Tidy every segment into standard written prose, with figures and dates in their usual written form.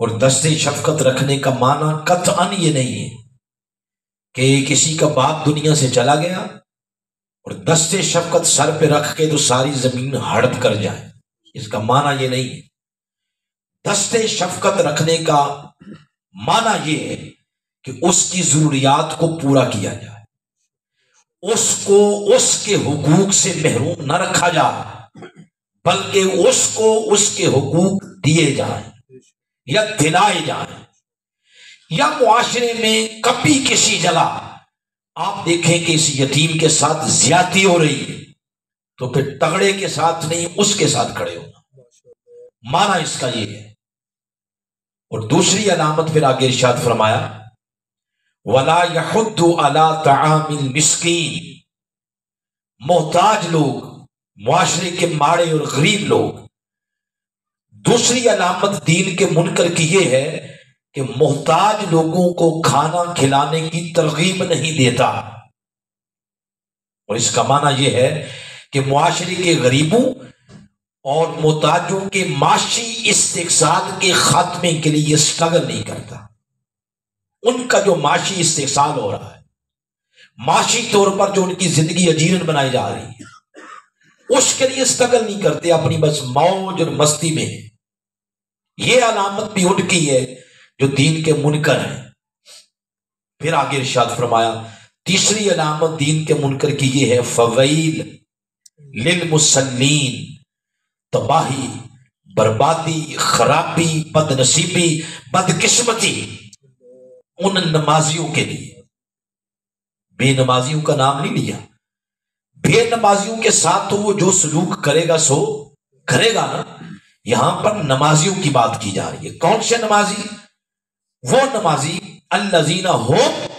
اور دست شفقت رکھنے کا معنی قطعاً یہ نہیں ہے کہ کسی کا باپ دنیا سے چلا گیا اور دست شفقت سر پہ رکھ کے تو ساری زمین ہڑپ کر جائے، اس کا معنی یہ نہیں ہے۔ دست شفقت رکھنے کا معنی یہ ہے کہ اس کی ضروریات کو پورا کیا جائے، اس کو اس کے حقوق سے محروم نہ رکھا جائے، بلکہ اس کو اس کے حقوق دیے جائیں یا دلائے جائیں۔ یا معاشرے میں کبھی کسی جگہ آپ دیکھیں کہ اس یتیم کے ساتھ زیادتی ہو رہی ہے تو پھر تگڑے کے ساتھ نہیں، اس کے ساتھ کھڑے ہونا، معنی اس کا یہ ہے۔ اور دوسری علامت پھر آگے ارشاد فرمایا وَلَا يَحُضُّ عَلَىٰ طَعَامِ الْمِسْكِينِ، محتاج لوگ، معاشرے کے ماڑے اور غریب لوگ۔ دوسری علامت دین کے منکر کی یہ ہے کہ محتاج لوگوں کو کھانا کھلانے کی ترغیب نہیں دیتا، اور اس کا معنی یہ ہے کہ معاشرے کے غریبوں اور محتاجوں کے معاشی استحصال کے خاتمے کے لیے اسٹرگل نہیں کرتا۔ ان کا جو معاشی استحصال ہو رہا ہے، معاشی طور پر جو ان کی زندگی اجیرن بنائی جا رہی ہے، اس کے لیے اسٹرگل نہیں کرتے، اپنی بس موج اور مستی میں۔ یہ علامت بھی ان کی ہے جو دین کے منکر ہیں۔ پھر آگے ارشاد فرمایا تیسری علامت دین کے منکر کی یہ ہے فویل للمصلین، تباہی، بربادی، خرابی، بد نصیبی، بدقسمتی ان نمازیوں کے لیے۔ بے نمازیوں کا نام نہیں لیا، بے نمازیوں کے ساتھ تو وہ جو سلوک کرے گا سو کرے گا نا، یہاں پر نمازیوں کی بات کی جا رہی ہے۔ کون سے نمازی؟ وہ نمازی الذین هم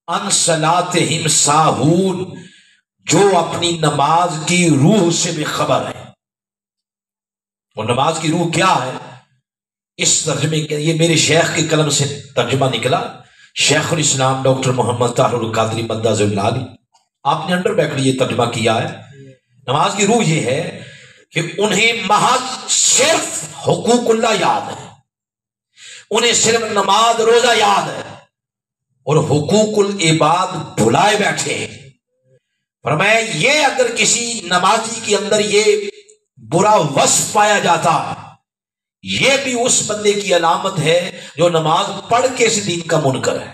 عن صلاتہم ساہون، جو اپنی نماز کی روح سے بے خبر ہے۔ اور نماز کی روح کیا ہے؟ اس ترجمے کے یہ میرے شیخ کے قلم سے ترجمہ نکلا، شیخ الاسلام ڈاکٹر محمد طاہر القادری مدظ اللہ علیہ، آپ نے انڈر بیکلی یہ ترجمہ کیا ہے۔ نماز کی روح یہ ہے کہ انہیں محض صرف حقوق اللہ یاد ہے، انہیں صرف نماز روزہ یاد ہے، اور حقوق العباد بھلائے بیٹھے ہیں۔ فرمایا یہ اگر کسی نمازی کے اندر یہ برا وصف پایا جاتا، یہ بھی اس بندے کی علامت ہے جو نماز پڑھ کے اس دین کا منکر ہے۔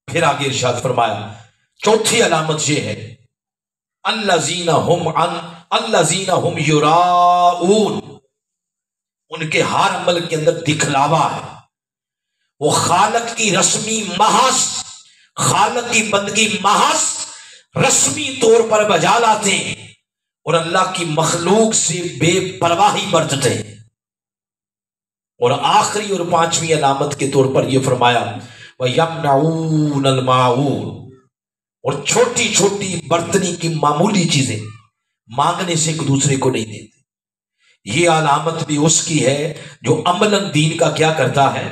پھر آگے ارشاد فرمایا چوتھی علامت یہ ہے الذین هم یراؤون، ان کے ہر عمل کے اندر دکھلاوا ہے، وہ خالق کی رسمی محض، خالق کی بندگی محض رسمی طور پر بجا لاتے ہیں اور اللہ کی مخلوق سے بے پرواہی برتتے ہیں۔ اور آخری اور پانچویں علامت کے طور پر یہ فرمایا وَيَمْنَعُونَ الْمَاعُونَ، اور چھوٹی چھوٹی برتنی کی معمولی چیزیں مانگنے سے ایک دوسرے کو نہیں دیتے۔ یہ علامت بھی اس کی ہے جو عملاً دین کا کیا کرتا ہے؟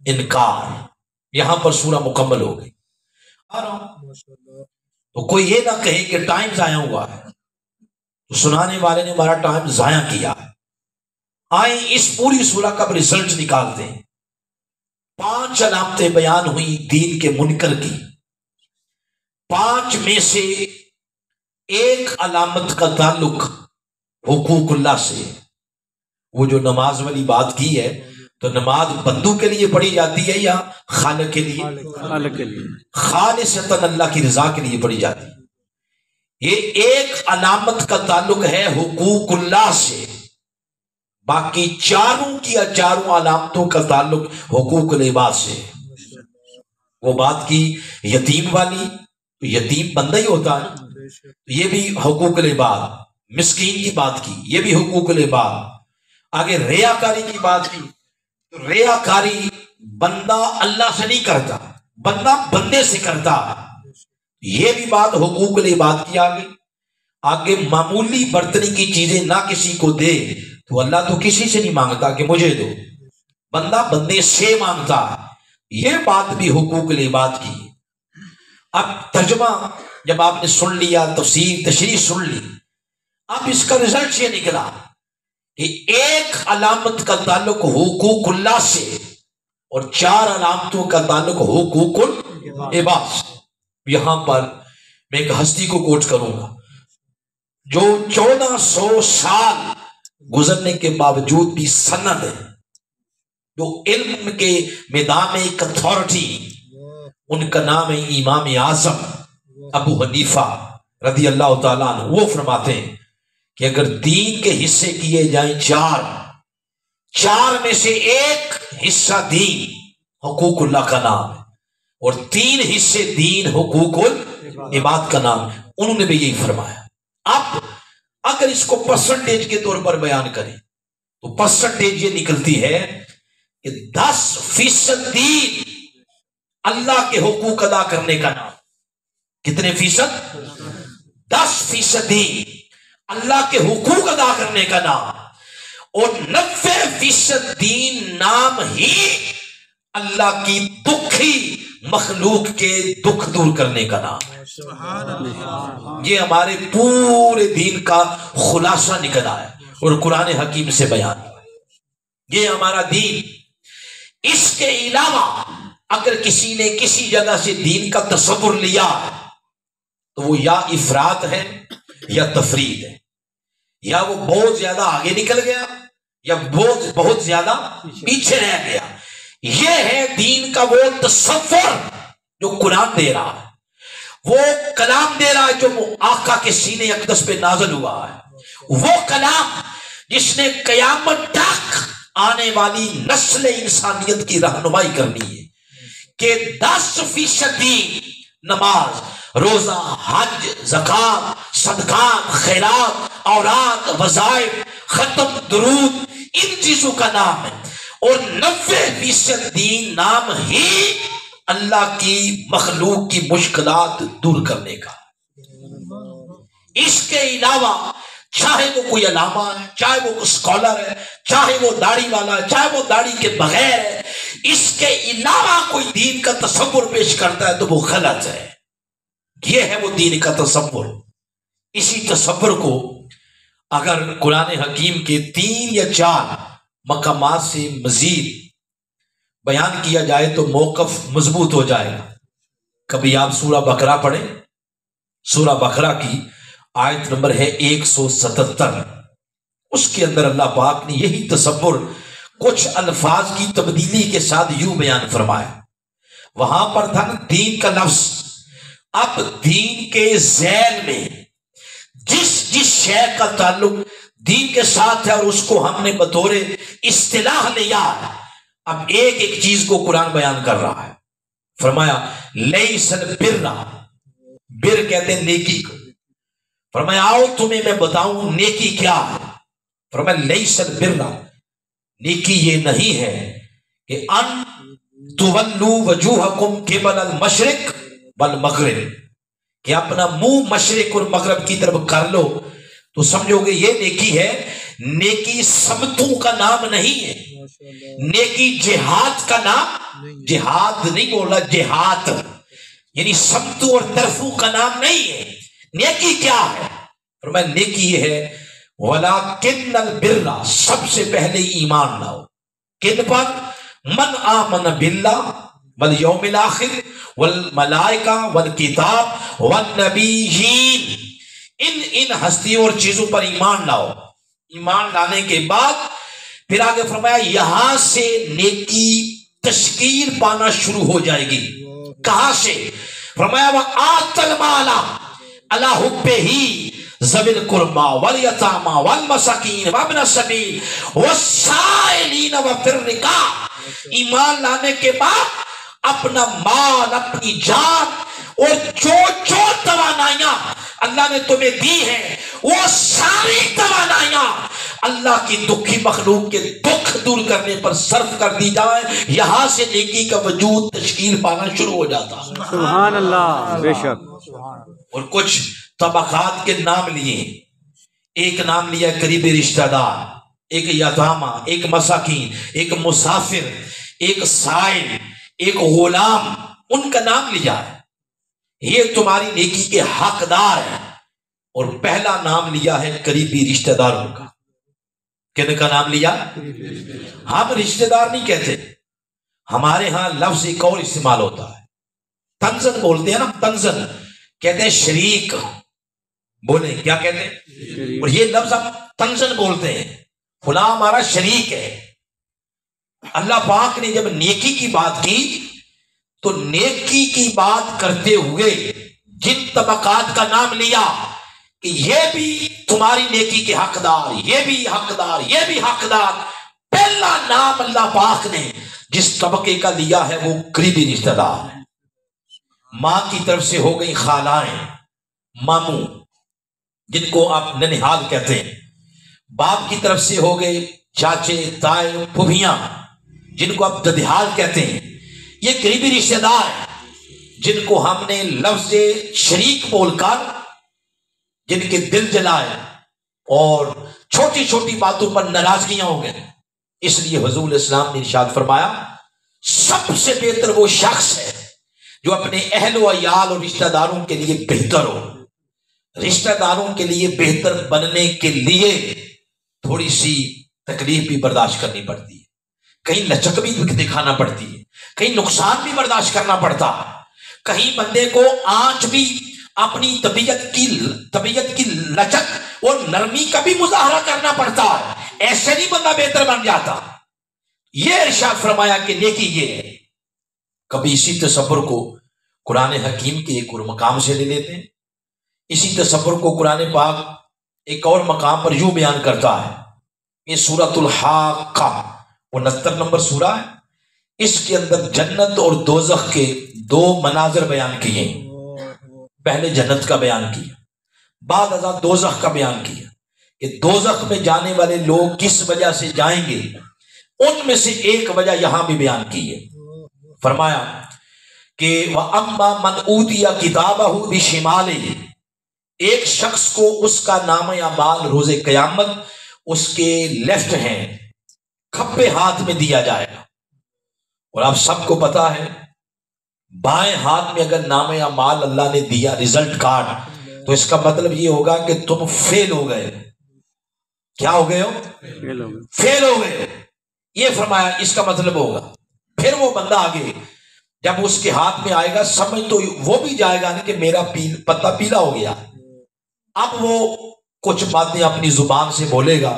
انکار۔ یہاں پر سورہ مکمل ہو گئی۔ تو کوئی یہ نہ کہے کہ ٹائم ضائع ہوا ہے، تو سنانے والے نے ہمارا ٹائم ضائع کیا ہے۔ آئیں اس پوری سورہ کا ریزلٹ نکالتے ہیں۔ 5 علامتیں بیان ہوئی دین کے منکر کی، 5 میں سے ایک علامت کا تعلق حقوق اللہ سے۔ وہ جو نماز والی بات کی ہے، تو نماز بندوں کے لیے پڑھی جاتی ہے یا خالق کے لیے؟ خالق کے لیے، خالصتاً اللہ کی رضا کے لیے پڑھی جاتی ہے۔ یہ ایک علامت کا تعلق ہے حقوق اللہ سے، باقی چاروں کی چاروں علامتوں کا تعلق حقوق العباد سے۔ وہ بات کی یتیم والی، تو یتیم بندہ ہی ہوتا ہے، یہ بھی حقوق العباد۔ مسکین کی بات کی، یہ بھی حقوق العباد۔ آگے ریاکاری کی بات کی، تو ریاکاری بندہ اللہ سے نہیں کرتا، بندہ بندے سے کرتا، یہ بھی بات حقوق العباد کی آگے۔ آگے معمولی برتنی کی چیزیں نہ کسی کو دے، تو اللہ تو کسی سے نہیں مانگتا کہ مجھے دو، بندہ بندے سے مانگتا، یہ بات بھی حقوق العباد کی۔ اب ترجمہ جب آپ نے سن لیا، تفسیر تشریح سن لی، اب اس کا رزلٹ یہ نکلا کہ ایک علامت کا تعلق حقوق اللہ سے اور 4 علامتوں کا تعلق حقوق العباد سے. یہاں پر میں ایک ہستی کو کوٹ کروں گا جو 1400 سال گزرنے کے باوجود بھی سند ہے، جو علم کے میدان میں ایک اتھارٹی. ان کا نام ہے امام اعظم ابو حنیفہ رضی اللہ تعالیٰ عنہ. وہ فرماتے ہیں کہ اگر دین کے حصے کیے جائیں 4 میں سے ایک حصہ دین حقوق اللہ کا نام ہے اور 3 حصے دین حقوق العباد کا نام ہے. انہوں نے بھی یہی فرمایا. اب اگر اس کو پرسنٹیج کے طور پر بیان کریں تو پرسنٹیج یہ نکلتی ہے کہ 10% دین اللہ کے حقوق ادا کرنے کا نام. کتنے فیصد؟ 10% دین اللہ کے حقوق ادا کرنے کا نام اور 90% دین نام ہی اللہ کی دکھی مخلوق کے دکھ دور کرنے کا نام. یہ ہمارے پورے دین کا خلاصہ نکلا ہے اور قرآن حکیم سے بیان. یہ ہمارا دین. اس کے علاوہ اگر کسی نے کسی جگہ سے دین کا تصور لیا تو وہ یا افراط ہے یا تفرید ہے، یا وہ بہت زیادہ آگے نکل گیا یا بہت زیادہ پیچھے رہ گیا. یہ ہے دین کا وہ تصور جو قرآن دے رہا ہے، وہ کلام دے رہا ہے جو آقا کے سینے اقدس پہ نازل ہوا ہے، وہ کلام جس نے قیامت تک آنے والی نسل انسانیت کی رہنمائی کرنی ہے کہ 10% دین نماز، روزہ، حج، زکات، صدقات، خیرات، اوراد، وظائف، ختم، درود، ان چیزوں کا نام ہے اور 90% دین نام ہی اللہ کی مخلوق کی مشکلات دور کرنے کا. اس کے علاوہ چاہے وہ کوئی علامہ ہے، چاہے وہ اسکالر ہے، چاہے وہ داڑھی والا ہے، چاہے وہ داڑھی کے بغیر ہے، اس کے علاوہ کوئی دین کا تصور پیش کرتا ہے تو وہ غلط ہے. یہ ہے وہ دین کا تصور. اسی تصور کو اگر قرآن حکیم کے 3 یا 4 مقامات سے مزید بیان کیا جائے تو موقف مضبوط ہو جائے گا. کبھی آپ سورہ بقرہ پڑھیں. سورہ بقرہ کی آیت نمبر ہے 177. اس کے اندر اللہ پاک نے یہی تصور کچھ الفاظ کی تبدیلی کے ساتھ یوں بیان فرمایا. وہاں پر تھا نا دین کا لفظ، اب دین کے ذیل میں جس شے کا تعلق دین کے ساتھ ہے اور اس کو ہم نے بطور اصطلاح لیا، اب ایک ایک چیز کو قرآن بیان کر رہا ہے. فرمایا لیس البر، بر کہتے ہیں نیکی کو. فرمایا آؤ تمہیں میں بتاؤں نیکی کیا ہے. فرمایا لیس البر، نیکی یہ نہیں ہے کہ ان تولوا وجوہکم قبل المشرق والمغرب، کہ اپنا منہ مشرق اور مغرب کی طرف کر لو تو سمجھو گے یہ نیکی ہے. نیکی سمتوں کا نام نہیں ہے. نیکی جہاد کا نام، جہاد نہیں بولا، جہاد یعنی سمتوں اور طرفوں کا نام نہیں ہے. نیکی کیا ہے؟ فرمایا نیکی یہ ہے وَلَكِنَّ الْبِرَّ، سب سے پہلے ایمان لاؤ. کن پر؟ من آمن باللہ والیوم الآخر والملائکہ والکتاب والنبیین، ان ہستیوں اور چیزوں پر ایمان لاؤ. ایمان لانے کے بعد پھر آگے فرمایا یہاں سے نیکی تشکیل پانا شروع ہو جائے گی. کہاں سے؟ فرمایا وَآتَ الْمَالَ عَلَىٰ حُبِّهِ ذَوِي الْقُرْبَىٰ وَالْيَتَامَىٰ وَالْمَسَاكِينِ وَابْنَ السَّبِيلِ وَالسَّائِلِينَ وَفِي الرِّقَابِ. ایمان لانے کے بعد اپنا مال، اپنی جان اور جو توانائیاں اللہ نے تمہیں دی ہیں وہ ساری توانائیاں اللہ کی دکھی مخلوق کے دکھ دور کرنے پر صرف کر دی جائیں. یہاں سے نیکی کا وجود تشکیل پانا شروع ہو جاتا. سبحان اللہ. بے شک. اور کچھ طبقات کے نام لیے. ایک نام لیا قریبی رشتہ دار، ایک یتامہ، ایک مساکین، ایک مسافر، ایک سائل، ایک غلام، ان کا نام لیا ہے. یہ تمہاری نیکی کے حقدار ہیں. اور پہلا نام لیا ہے قریبی رشتہ داروں کا. کن کا نام لیا؟ ہم رشتہ دار نہیں کہتے، ہمارے ہاں لفظ ایک اور استعمال ہوتا ہے، تنزن بولتے ہیں نا، تنزن کہتے ہیں شریک، بولیں کیا کہتے ہیں؟ اور یہ لفظ ہم تنزن بولتے ہیں، فلاں ہمارا شریک ہے۔ اللہ پاک نے جب نیکی کی بات کی تو نیکی کی بات کرتے ہوئے جن طبقات کا نام لیا کہ یہ بھی تمہاری نیکی کے حقدار، یہ بھی حقدار، یہ بھی حقدار، پہلا نام اللہ پاک نے جس طبقے کا لیا ہے وہ قریبی رشتہ دار ہے۔ ماں کی طرف سے ہو گئی خالائیں، ماموں جن کو آپ ننہال کہتے ہیں، باپ کی طرف سے ہو گئے چاچے، تائے، پھوپھیاں جن کو آپ ددیال کہتے ہیں، یہ قریبی رشتہ دار ہیں جن کو ہم نے لفظ شریک بول کر جن کے دل جلائے اور چھوٹی چھوٹی باتوں پر ناراضگیاں ہو گئے۔ اس لیے حضور اسلام نے ارشاد فرمایا سب سے بہتر وہ شخص ہے جو اپنے اہل و عیال اور رشتہ داروں کے لیے بہتر ہو۔ رشتہ داروں کے لیے بہتر بننے کے لیے تھوڑی سی تکلیف بھی برداشت کرنی پڑتی ہے، کہیں لچک بھی دکھانا پڑتی ہے، کہیں نقصان بھی برداشت کرنا پڑتا ہے، کہیں بندے کو آنچ بھی اپنی طبیعت کی لچک اور نرمی کا بھی مظاہرہ کرنا پڑتا ہے، ایسے نہیں بندہ بہتر بن جاتا۔ یہ ارشاد فرمایا کہ نیکی یہ ہے۔ کبھی اسی تصور کو قرآن حکیم کے ایک اور مقام سے لے لیتے ہیں، اسی تصور کو قرآن پاک ایک اور مقام پر یوں بیان کرتا ہے۔ یہ سورۃ الحاقہ 69 نمبر سورہ ہے، اس کے اندر جنت اور دوزخ کے دو مناظر بیان کیے ہیں۔ پہلے جنت کا بیان کیا، بعد ازاں دوزخ کا بیان کیا کہ دوزخ میں جانے والے لوگ کس وجہ سے جائیں گے، ان میں سے ایک وجہ یہاں بھی بیان کی ہے۔ فرمایا کہ وَأَمَّا مَنْ أُوتِيَ كِتَابَهُ بِشِمَالِهِ، ایک شخص کو اس کا نام اعمال روز قیامت اس کے لیفٹ ہینڈ کھپے ہاتھ میں دیا جائے گا۔ اور آپ سب کو پتا ہے بائیں ہاتھ میں اگر نام اعمال اللہ نے دیا رزلٹ کارڈ تو اس کا مطلب یہ ہوگا کہ تم فیل ہو گئے۔ کیا ہو گئے ہو؟ فیل ہو گئے۔ یہ فرمایا اس کا مطلب ہوگا۔ پھر وہ بندہ آگے جب اس کے ہاتھ میں آئے گا سمجھ تو وہ بھی جائے گا کہ میرا پتا پیلا ہو گیا۔ اب وہ کچھ باتیں اپنی زبان سے بولے گا۔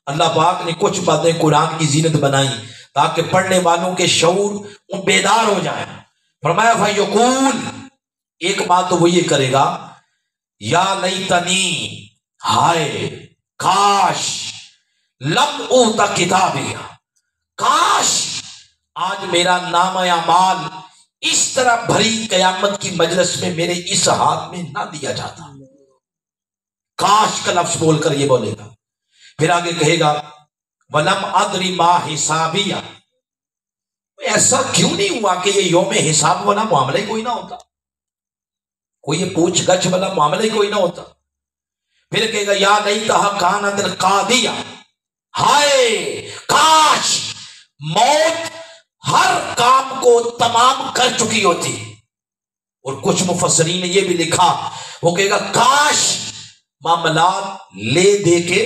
اللہ پاک نے کچھ باتیں قرآن کی زینت بنائی تاکہ پڑھنے والوں کے شعور بیدار ہو جائیں۔ فرمایا فَيَقُولُ، ایک بات تو وہ یہ کرے گا یا لیتنی، ہائے کاش، لم اوت کتابیا، کاش آج میرا نام اعمال اس طرح بھری قیامت کی مجلس میں میرے اس ہاتھ میں نہ دیا جاتا۔ کاش کا لفظ بول کر یہ بولے گا۔ پھر آگے کہے گا وَلَمْ أَدْرِ مَا حِسَابِيَا، ایسا کیوں نہیں ہوا کہ یہ یوم حساب والا معاملہ ہی کوئی نہ ہوتا، کوئی یہ پوچھ گچھ والا معاملہ ہی کوئی نہ ہوتا۔ پھر کہے گا یا لیتہا کانت القاضیہ، ہائے کاش موت ہر کام کو تمام کر چکی ہوتی۔ اور کچھ مفسرین نے یہ بھی لکھا، وہ کہے گا کاش معاملات لے دے کے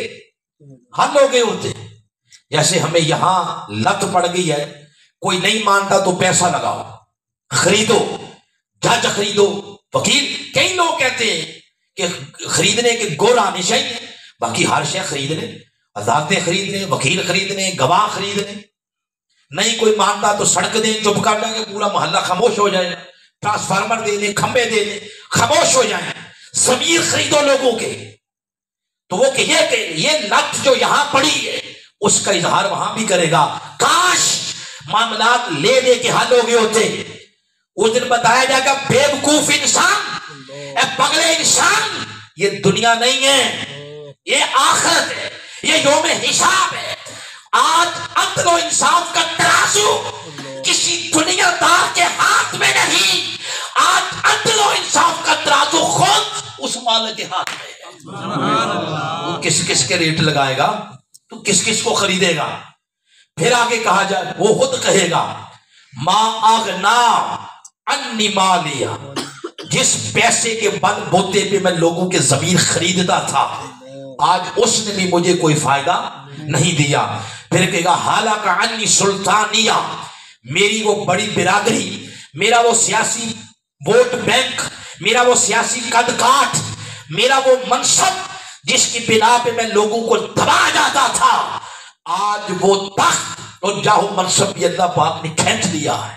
حل ہو گئے ہوتے۔ جیسے ہمیں یہاں لت پڑ گئی ہے، کوئی نہیں مانتا تو پیسہ لگاؤ، خریدو، جج خریدو، وکیل، کئی لوگ کہتے ہیں کہ خریدنے کے گور آنے چاہیے، باقی ہر شے خریدنے، عدالتیں خریدنے، وکیل خریدنے، گواہ خریدنے، نہیں کوئی مانتا تو سڑک دیں، چپ کر دیں کہ پورا محلہ خاموش ہو جائے، ٹرانسفارمر دے دیں، کھمبے دے دیں، خاموش ہو جائیں، ضمیر خریدو لوگوں کے۔ تو وہ کہ یہ لت جو یہاں پڑی ہے اس کا اظہار وہاں بھی کرے گا، کاش معاملات لے دے کے حل ہو گئے ہوتے۔ اس دن بتایا جائے گا بے وقوف انسان، اے پگلے انسان، یہ دنیا نہیں ہے، یہ آخرت ہے، یہ یوم حساب ہے۔ آج عدل و انصاف کا ترازو کسی دنیا دار کے ہاتھ میں نہیں، آج عدل و انصاف کا ترازو خود اس مالک کے ہاتھ میں ہے۔ وہ کس کس کے ریٹ لگائے گا تو کس کس کو خریدے گا۔ پھر آگے کہا جائے وہ خود کہے گا ما اغنا انی مالیا، جس پیسے کے بل بوتے پہ میں لوگوں کے ضمیر خریدتا تھا آج اس نے بھی مجھے کوئی فائدہ نہیں دیا. پھر کہے گا حالک عنی سلطانیہ، میری وہ بڑی برادری، میرا وہ سیاسی ووٹ بینک، میرا وہ سیاسی قد کاٹ، میرا وہ منصب جس کی بنا پہ میں لوگوں کو دبا جاتا تھا، آج وہ تخت اور جاہو منصب بھی اللہ پاک نے کھینچ لیا ہے.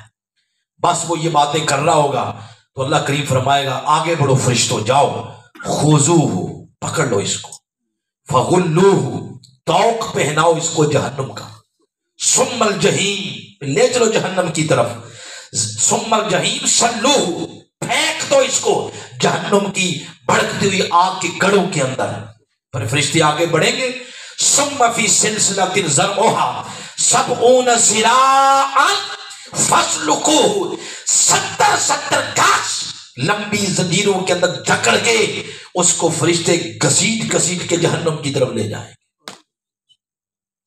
بس وہ یہ باتیں کر رہا ہوگا تو اللہ کریم فرمائے گا آگے بڑھو فرشتوں، جاؤ خذوہ، پکڑ لو اس کو، فغلوہ، توق پہناؤ اس کو جہنم کا، ثم الجحیم، لے چلو جہنم کی طرف، ثم الجحیم صلوہ، پھینک دو اس کو جہنم کی بھڑکتی ہوئی آگ کے گڑھوں کے اندر. پر فرشتے آگے بڑھیں گے، ثم فی سلسلۃ ذرعھا 70 ذراعا فاسلکوہ، 70 گاس لمبی زنجیروں کے اندر جکڑ کے اس کو فرشتے گھسیٹ گھسیٹ کے جہنم کی طرف لے جائیں.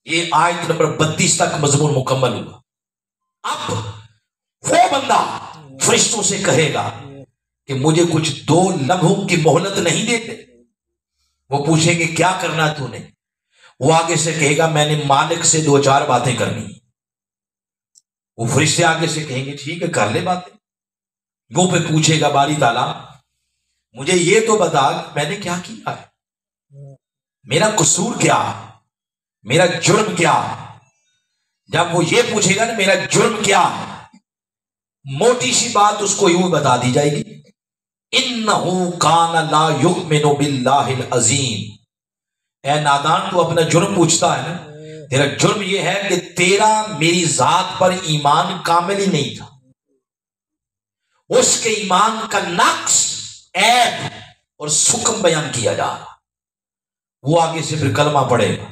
یہ آیت نمبر 32 تک مضمون مکمل ہوا. اب وہ بندہ فرشتوں سے کہے گا کہ مجھے کچھ 2 لمحوں کی مہلت نہیں دیتے. وہ پوچھیں گے کیا کرنا تو نے؟ وہ آگے سے کہے گا میں نے مالک سے 2-4 باتیں کرنی. وہ فرشتے آگے سے کہیں گے ٹھیک ہے کر لے باتیں. وہ پہ پوچھے گا باری تعالیٰ مجھے یہ تو بتا میں نے کیا کیا ہے، میرا قصور کیا ہے، میرا جرم کیا ہے. جب وہ یہ پوچھے گا نا میرا جرم کیا ہے، موٹی سی بات اس کو یوں بتا دی جائے گی، انہو کان لا یؤمن باللہ العظیم. اے نادان تو اپنا جرم پوچھتا ہے نا، تیرا جرم یہ ہے کہ تیرا میری ذات پر ایمان کامل ہی نہیں تھا. اس کے ایمان کا نقص، عیب اور سکم بیان کیا جا رہا. وہ آگے سے پھر کلمہ پڑھے گا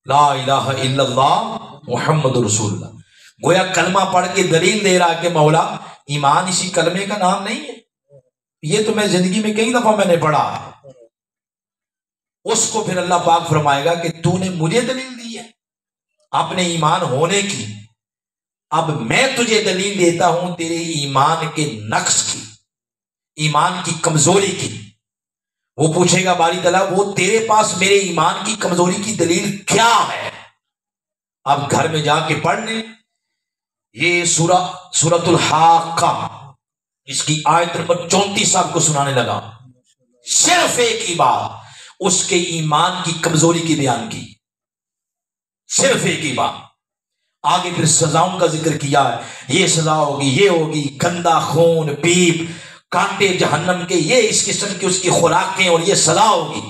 لا الہ الا اللہ محمد رسول اللہ. گویا کلمہ پڑھ کے دلیل دے رہا کہ مولا ایمان اسی کلمے کا نام نہیں ہے. یہ تو میں زندگی میں کئی دفعہ میں نے پڑھا. اس کو پھر اللہ پاک فرمائے گا کہ تو نے مجھے دلیل دی ہے اپنے ایمان ہونے کی، اب میں تجھے دلیل دیتا ہوں تیرے ایمان کے نقص کی، ایمان کی کمزوری کی. وہ پوچھے گا باری تعالیٰ وہ تیرے پاس میرے ایمان کی کمزوری کی دلیل کیا ہے؟ اب گھر میں جا کے پڑھ لیں. یہ سورۃ الحاقہ، اس کی آیت نمبر 34 آپ کو سنانے لگا. صرف ایک ہی بات اس کے ایمان کی کمزوری کی بیان کی، صرف ایک ہی بات. آگے پھر سزاؤں کا ذکر کیا ہے، یہ سزا ہوگی، یہ ہوگی، گندا خون، پیپ، کانٹے جہنم کے، یہ اس قسم کی اس کی خوراکیں اور یہ سزا ہوگی.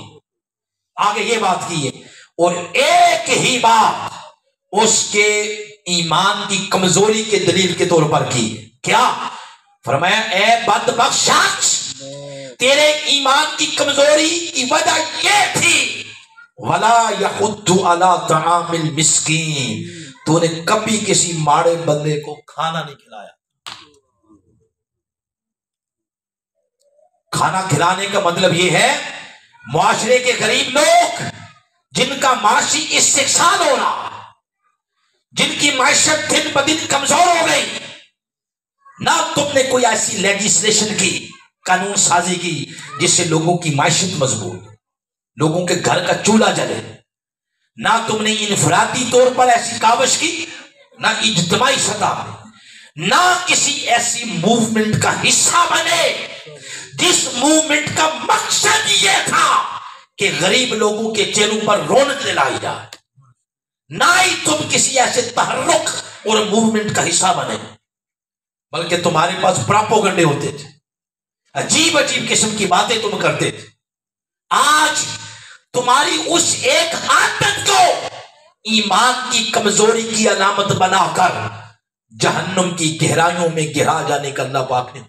آگے یہ بات کی ہے. اور ایک ہی بات اس کے ایمان کی کمزوری کے دلیل کے طور پر کی ہے. کیا فرمایا؟ اے بدبخت شخص، تیرے ایمان کی کمزوری کی وجہ یہ تھی وَلَا يَحُدُّ عَلَىٰ طَعَامِ الْمِسْكِينِ، تو نے کبھی کسی ماڑے بندے کو کھانا نہیں کھلایا. کھانا کھلانے کا مطلب یہ ہے معاشرے کے غریب لوگ جن کا معاشی استحصال ہو رہا، جن کی معیشت دن بدن کمزور ہو گئی، نہ تم نے کوئی ایسی لیجسلیشن کی، قانون سازی کی جس سے لوگوں کی معیشت مضبوط، لوگوں کے گھر کا چولہا جلے، نہ تم نے انفرادی طور پر ایسی کاوش کی، نہ اجتماعی سطح پہ، نہ کسی ایسی موومنٹ کا حصہ بنے جس موومنٹ کا مقصد یہ تھا کہ غریب لوگوں کے چہروں پر رونق لائی جائے. نہ ہی تم کسی ایسے تحرک اور موومنٹ کا حصہ بنے، بلکہ تمہارے پاس پراپوگنڈے ہوتے تھے، عجیب عجیب قسم کی باتیں تم کرتے تھے. آج تمہاری اس ایک عادت کو ایمان کی کمزوری کی علامت بنا کر جہنم کی گہرائیوں میں گرا جانے کا اللہ پاک نے